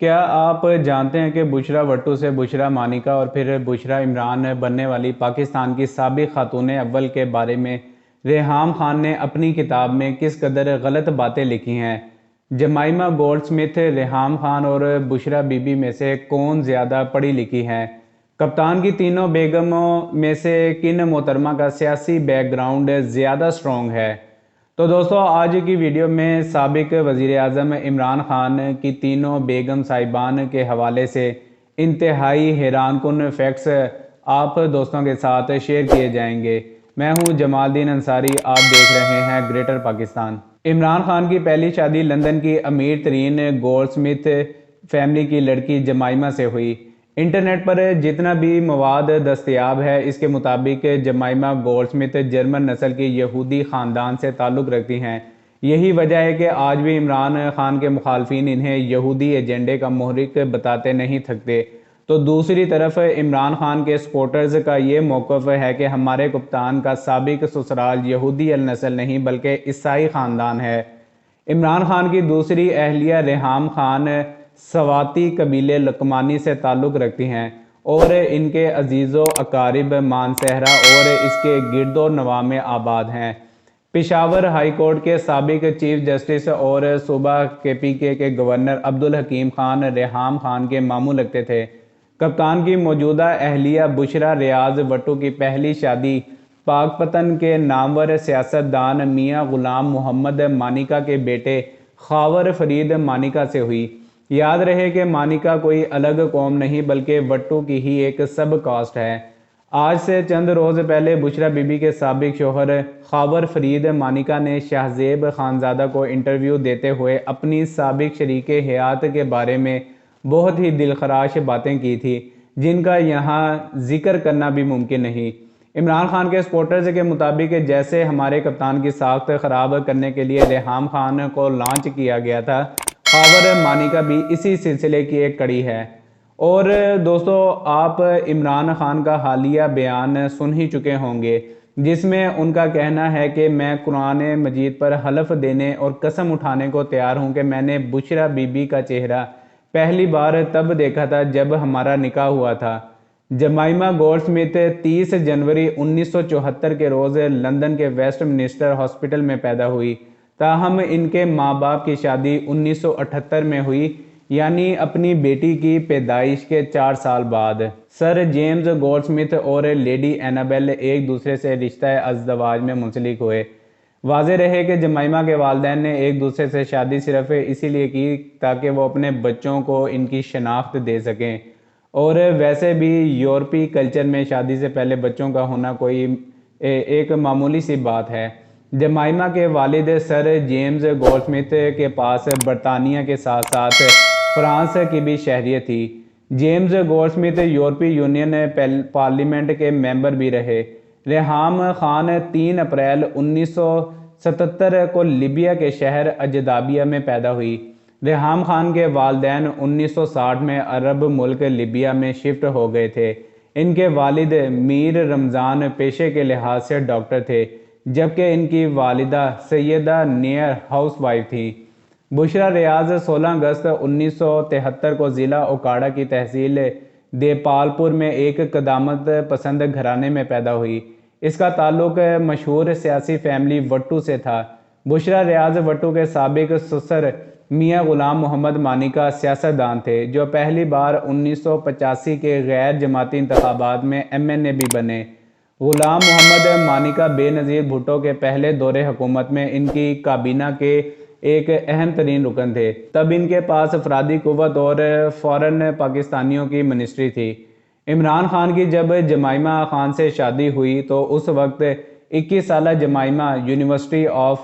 क्या आप जानते हैं कि बुशरा भुट्टो से बुशरा मानिका और फिर बुशरा इमरान बनने वाली पाकिस्तान की साबिक खातून अव्वल के बारे में रेहाम खान ने अपनी किताब में किस कदर गलत बातें लिखी हैं? जमाइमा गोल्डस्मिथ, रेहाम खान और बुशरा बीबी में से कौन ज़्यादा पढ़ी लिखी है? कप्तान की तीनों बेगमों में से किन मोहतरमा का सियासी बैकग्राउंड ज़्यादा स्ट्रॉन्ग है? तो दोस्तों, आज की वीडियो में साबिक वज़ीर आज़म इमरान खान की तीनों बेगम साहिबान के हवाले से इंतहाई हैरानकुन फैक्ट्स आप दोस्तों के साथ शेयर किए जाएंगे। मैं हूं जमालदीन अंसारी, आप देख रहे हैं ग्रेटर पाकिस्तान। इमरान खान की पहली शादी लंदन की अमीर तरीन गोल्डस्मिथ फैमिली की लड़की जमाइमा से हुई। इंटरनेट पर जितना भी मवाद दस्तयाब है, इसके मुताबिक जमाइमा गोल्डस्मिथ जर्मन नस्ल की यहूदी ख़ानदान से ताल्लुक़ रखती हैं। यही वजह है कि आज भी इमरान खान के मुखालफिन इन्हें यहूदी एजेंडे का मुहर्रिक बताते नहीं थकते। तो दूसरी तरफ इमरान खान के सपोर्टर्स का ये मौक़िफ़ है कि हमारे कप्तान का साबिक ससुराल यहूदी अल नस्ल नहीं बल्कि ईसाई ख़ानदान है। इमरान खान की दूसरी अहलिया रेहाम खान सवाती कबीले लकमानी से ताल्लुक़ रखती हैं और इनके अजीज़ो अकारिब मानसहरा और इसके गिरदो नवा में आबाद हैं। पेशावर हाई कोर्ट के साबिक चीफ जस्टिस और सूबा KPK के गवर्नर अब्दुल हकीम खान रेहाम खान के मामू लगते थे। कप्तान की मौजूदा अहलिया बुशरा रियाज भुट्टो की पहली शादी पाकपतन के नामवर सियासतदान मियाँ गुलाम मोहम्मद मानिका के बेटे खावर फरीद मानिका से हुई। याद रहे कि मानिका कोई अलग कौम नहीं बल्कि भुट्टो की ही एक सब कास्ट है। आज से चंद रोज़ पहले बुशरा बीबी के साबिक शोहर खावर फरीद मानिका ने शाहजेब खानजादा को इंटरव्यू देते हुए अपनी साबिक शरीके हयात के बारे में बहुत ही दिलखराश बातें की थी, जिनका यहाँ जिक्र करना भी मुमकिन नहीं। इमरान खान के सपोर्टर्स के मुताबिक जैसे हमारे कप्तान की साख्त ख़राब करने के लिए रेहाम खान को लॉन्च किया गया था, खावर मानिका भी इसी सिलसिले की एक कड़ी है। और दोस्तों, आप इमरान खान का हालिया बयान सुन ही चुके होंगे, जिसमें उनका कहना है कि मैं कुरान मजीद पर हलफ देने और कसम उठाने को तैयार हूं कि मैंने बुशरा बीबी का चेहरा पहली बार तब देखा था जब हमारा निकाह हुआ था। जमाइमा गोल्डस्मिथ 30 जनवरी 1974 के रोज़ लंदन के वेस्टमिनिस्टर हॉस्पिटल में पैदा हुई। ताहम इनके माँ बाप की शादी 1978 में हुई, यानी अपनी बेटी की पैदाइश के 4 साल बाद। सर जेम्स गोल्डस्मिथ और लेडी एनाबेल एक दूसरे से रिश्ता अज़दवाज में मुंसलिक हुए। वाज़ेह रहे कि जमाइमा के वालिदैन ने एक दूसरे से शादी सिर्फ इसीलिए की ताकि वो अपने बच्चों को इनकी शनाख्त दे सकें, और वैसे भी यूरोपी कल्चर में शादी से पहले बच्चों का होना कोई एक मामूली सी बात है। जमाइमा के वालिद सर जेम्स गोल्डस्मिथ के पास बरतानिया के साथ साथ फ्रांस की भी शहरियत थी। जेम्स गोल्डस्मिथ यूरोपीय यूनियन पार्लियामेंट के मेंबर भी रहे। रेहाम खान 3 अप्रैल 1977 को लीबिया के शहर अजदाबिया में पैदा हुई। रेहाम खान के वालिदैन 1960 में अरब मुल्क लीबिया में शिफ्ट हो गए थे। इनके वालिद मीर रमज़ान पेशे के लिहाज से डॉक्टर थे, जबकि इनकी वालिदा सैयदा नियर हाउस वाइफ थी। बुशरा रियाज 16 अगस्त 1973 को ज़िला ओकाड़ा की तहसील देपालपुर में एक क़दामत पसंद घराने में पैदा हुई। इसका ताल्लुक मशहूर सियासी फैमिली भुट्टो से था। बुशरा रियाज भुट्टो के साबिक ससुर मियाँ गुलाम मोहम्मद मानिका सियासतदान थे, जो पहली बार 1985 के गैर जमाती इंतखाबात में MNA भी बने। गुलाम मोहम्मद मानिका बेनज़ीर भुट्टो के पहले दौरे हुकूमत में इनकी काबीना के एक अहम तरीन रुकन थे। तब इनके पास अफरादी कुव्वत और फ़ौरन पाकिस्तानियों की मिनिस्ट्री थी। इमरान खान की जब जमाइमा खान से शादी हुई तो उस वक्त 21 साल जमाइमा यूनिवर्सिटी ऑफ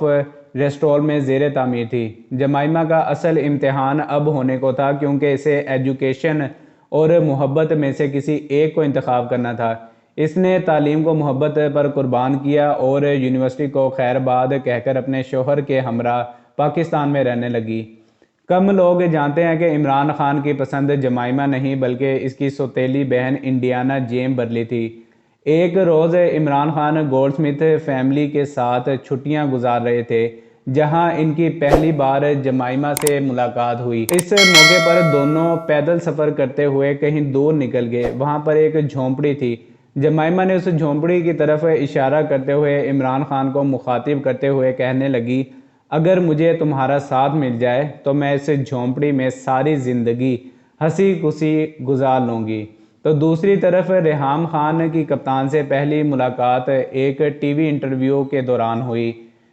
रेस्टोल में ज़ेर तामीर थी। जमाइमा का असल इम्तिहान अब होने को था, क्योंकि इसे एजुकेशन और मोहब्बत में से किसी एक को इंतखाब करना था। इसने तालीम को मोहब्बत पर कुर्बान किया और यूनिवर्सिटी को खैरबाद कहकर अपने शोहर के हमरा पाकिस्तान में रहने लगी। कम लोग जानते हैं कि इमरान खान की पसंद जमाइमा नहीं बल्कि इसकी सौतेली बहन इंडियाना जेम बर्ली थी। एक रोज़ इमरान खान गोल्डस्मिथ फैमिली के साथ छुट्टियां गुजार रहे थे جہاں ان کی پہلی بار جمائمہ سے ملاقات ہوئی۔ اس موقع پر دونوں پیدل سفر کرتے ہوئے کہیں دور نکل گئے۔ وہاں پر ایک جھونپڑی تھی۔ جمائمہ نے اس جھونپڑی کی طرف اشارہ کرتے ہوئے عمران خان کو مخاطب کرتے ہوئے کہنے لگی، اگر مجھے تمہارا ساتھ مل جائے تو میں اس جھونپڑی میں ساری زندگی ہنسی خوشی گزار لوں گی۔ تو دوسری طرف ریحام خان کی کپتان سے پہلی ملاقات ایک ٹی وی انٹرویو کے دوران ہوئی،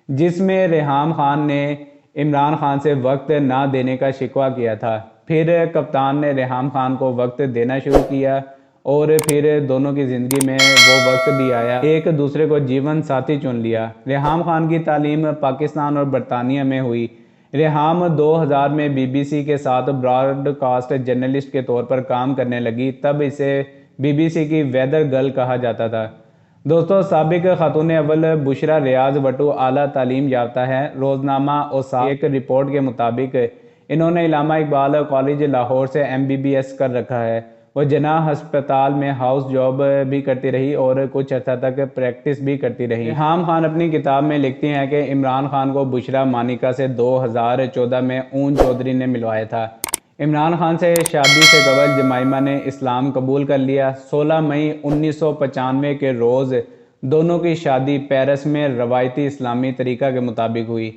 جس میں ریحام خان نے عمران خان سے وقت نہ دینے کا شکوہ کیا تھا۔ پھر کپتان نے ریحام خان کو وقت دینا شروع کیا اور پھر دونوں کی زندگی میں وہ وقت بھی آیا، ایک دوسرے کو جیون ساتھی چن لیا۔ ریحام خان کی تعلیم پاکستان اور برطانیہ میں ہوئی۔ ریحام 2000 میں بی بی سی کے ساتھ براڈ کاسٹ جرنلسٹ کے طور پر کام کرنے لگی، تب اسے بی بی سی کی ویدر گرل کہا جاتا تھا۔ دوستو، سابق خاتون اول بشریٰ ریاض وٹو اعلیٰ تعلیم یافتہ ہے۔ روزنامہ اوساف ایک رپورٹ کے مطابق انہوں نے علامہ اقبال کالج لاہور سے MBBS کر رکھا ہے۔ وہ جناح ہسپتال میں ہاؤس جاب بھی کرتی رہی اور کچھ عرصہ تک پریکٹس بھی کرتی رہی۔ ریحام خان اپنی کتاب میں لکھتی ہیں کہ عمران خان کو بشریٰ مانیکا سے 2014 میں اون چودھری نے ملوایا تھا۔ عمران خان سے شادی سے قبل جمائمہ نے اسلام قبول کر لیا۔ 16 مئی 1995 کے روز دونوں کی شادی پیرس میں روایتی اسلامی طریقہ کے مطابق ہوئی۔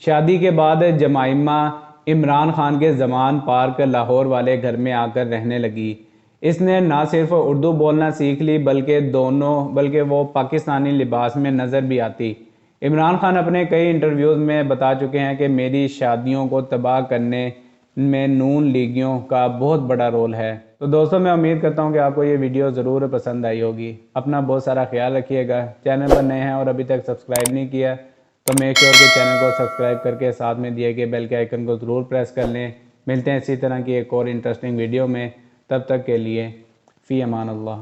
شادی کے بعد جمائمہ عمران خان کے زمان پارک لاہور والے گھر میں آ کر رہنے لگی۔ اس نے نہ صرف اردو بولنا سیکھ لی بلکہ وہ پاکستانی لباس میں نظر بھی آتی۔ عمران خان اپنے کئی انٹرویوز میں بتا چکے ہیں کہ میری شادیوں کو تباہ کرنے میں نون لیگیوں کا بہت بڑا رول ہے۔ تو دوستوں، میں امید کرتا ہوں کہ آپ کو یہ ویڈیو ضرور پسند آئی ہوگی۔ اپنا بہت سارا خیال رکھیے گا۔ چینل پر نئے ہیں اور ابھی تک سبسکرائب نہیں کیا تو میک شیور کہ چینل کو سبسکرائب کر کے ساتھ میں دیے گئے بیل کے آئیکن کو ضرور پریس کر لیں۔ ملتے ہیں اسی طرح کی ایک اور انٹرسٹنگ ویڈیو میں، تب تک کے لیے فی امان اللہ۔